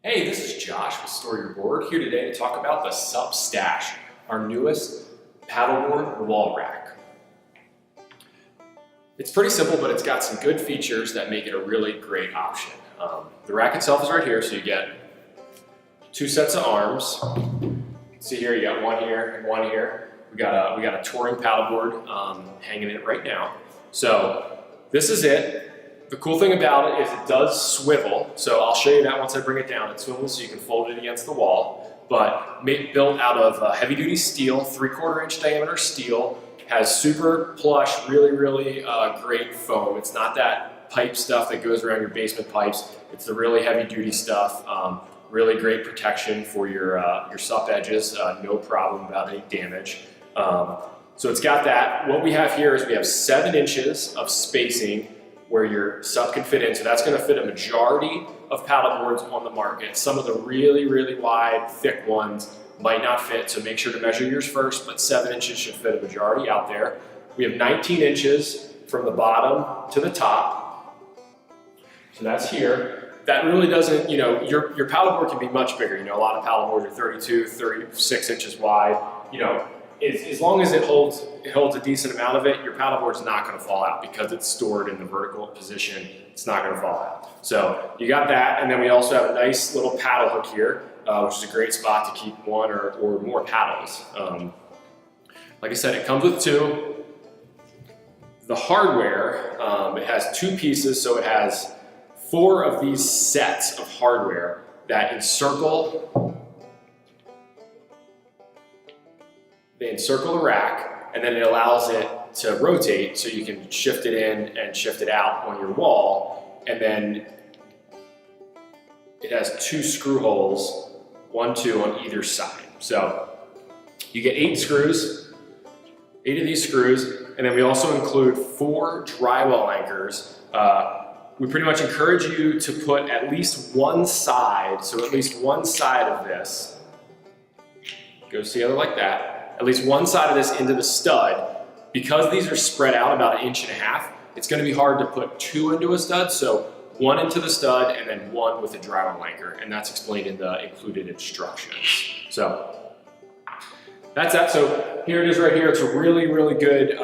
Hey, this is Josh with StoreYourBoard here today to talk about the SUP Stash, our newest paddleboard wall rack. It's pretty simple, but it's got some good features that make it a really great option. The rack itself is right here, so you get two sets of arms. See here, you got one here and one here. We got a touring paddleboard hanging in it right now. So this is it. The cool thing about it is it does swivel, so I'll show you that once I bring it down. It swivels so you can fold it against the wall, but built out of heavy-duty steel, 3/4 inch diameter steel, has super plush, really great foam. It's not that pipe stuff that goes around your basement pipes. It's the really heavy-duty stuff. Really great protection for your SUP edges, no problem about any damage. So it's got that. What we have here is we have 7 inches of spacing where your SUP can fit in. So that's going to fit a majority of paddleboards on the market. Some of the really wide, thick ones might not fit, so make sure to measure yours first, but 7 inches should fit a majority out there. We have 19 inches from the bottom to the top. So that's here. That really doesn't, your paddleboard can be much bigger. A lot of paddleboards are 32, 36 inches wide. As long as it holds a decent amount of it, your paddleboard's not going to fall out because it's stored in the vertical position. It's not going to fall out. So you got that, and then we also have a nice little paddle hook here, which is a great spot to keep one or more paddles. Like I said, it comes with 2. The hardware, it has 2 pieces, so it has 4 of these sets of hardware that encircle the rack, and then it allows it to rotate so you can shift it in and shift it out on your wall. And then it has 2 screw holes, 1, 2 on either side. So you get 8 screws, 8 of these screws, and then we also include 4 drywall anchors. We pretty much encourage you to put at least one side, so at least one side of this goes together like that. At least one side of this into the stud. Because these are spread out about 1.5 inches, it's going to be hard to put 2 into a stud, so 1 into the stud and then 1 with a drywall anchor, and that's explained in the included instructions. So that's that. So here it is right here. It's a really good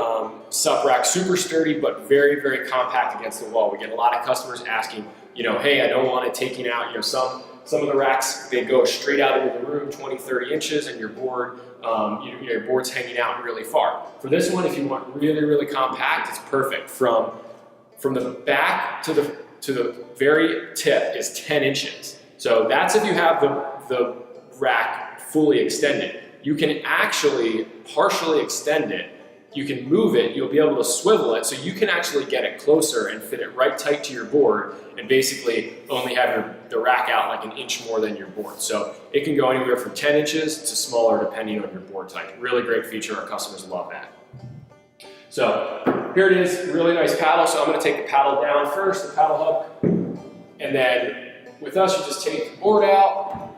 SUP rack, super sturdy but very compact against the wall. We get a lot of customers asking, hey, I don't want it taking out, some of the racks, they go straight out into the room, 20, 30 inches, and your board, your board's hanging out really far. For this one, if you want really compact, it's perfect. From the back to the very tip is 10 inches. So that's if you have the rack fully extended. You can actually partially extend it. You can move it, you'll be able to swivel it, so you can actually get it closer and fit it right tight to your board and basically only have the rack out like 1 inch more than your board. So it can go anywhere from 10 inches to smaller depending on your board type. Really great feature, our customers love that. So here it is, really nice paddle. So I'm gonna take the paddle down first, the paddle hook, and then with us you just take the board out.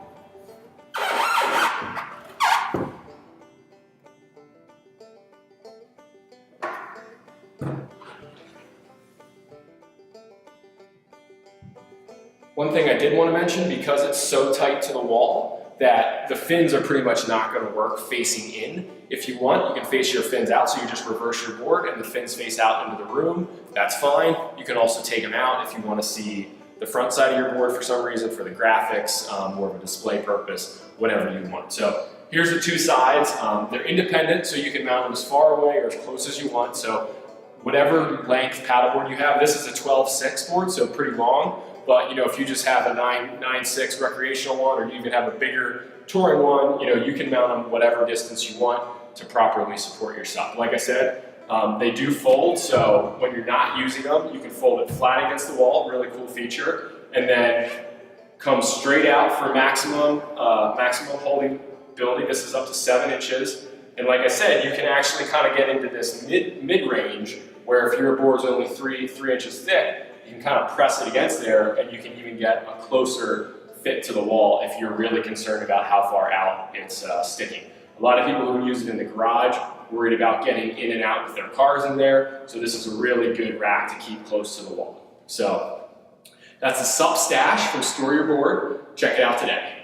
One thing I did want to mention, because it's so tight to the wall, that the fins are pretty much not going to work facing in. If you want, you can face your fins out, so you just reverse your board and the fins face out into the room. That's fine. You can also take them out if you want to see the front side of your board for some reason, for the graphics, more of a display purpose, whatever you want. So here's the 2 sides. They're independent, so you can mount them as far away or as close as you want. So whatever length paddleboard you have, this is a 12/6 board, so pretty long. But if you just have a 9/6 recreational one, or you even have a bigger touring one, you can mount them whatever distance you want to properly support your SUP. Like I said, they do fold, so when you're not using them, you can fold it flat against the wall, really cool feature, and then come straight out for maximum holding ability. This is up to 7 inches. And like I said, you can actually kind of get into this mid-range, where if your board's only 3 inches thick, you can kind of press it against there, and you can even get a closer fit to the wall if you're really concerned about how far out it's sticking. A lot of people who use it in the garage worried about getting in and out with their cars in there, so this is a really good rack to keep close to the wall. So That's the SUP Stash from StoreYourBoard. Check it out today.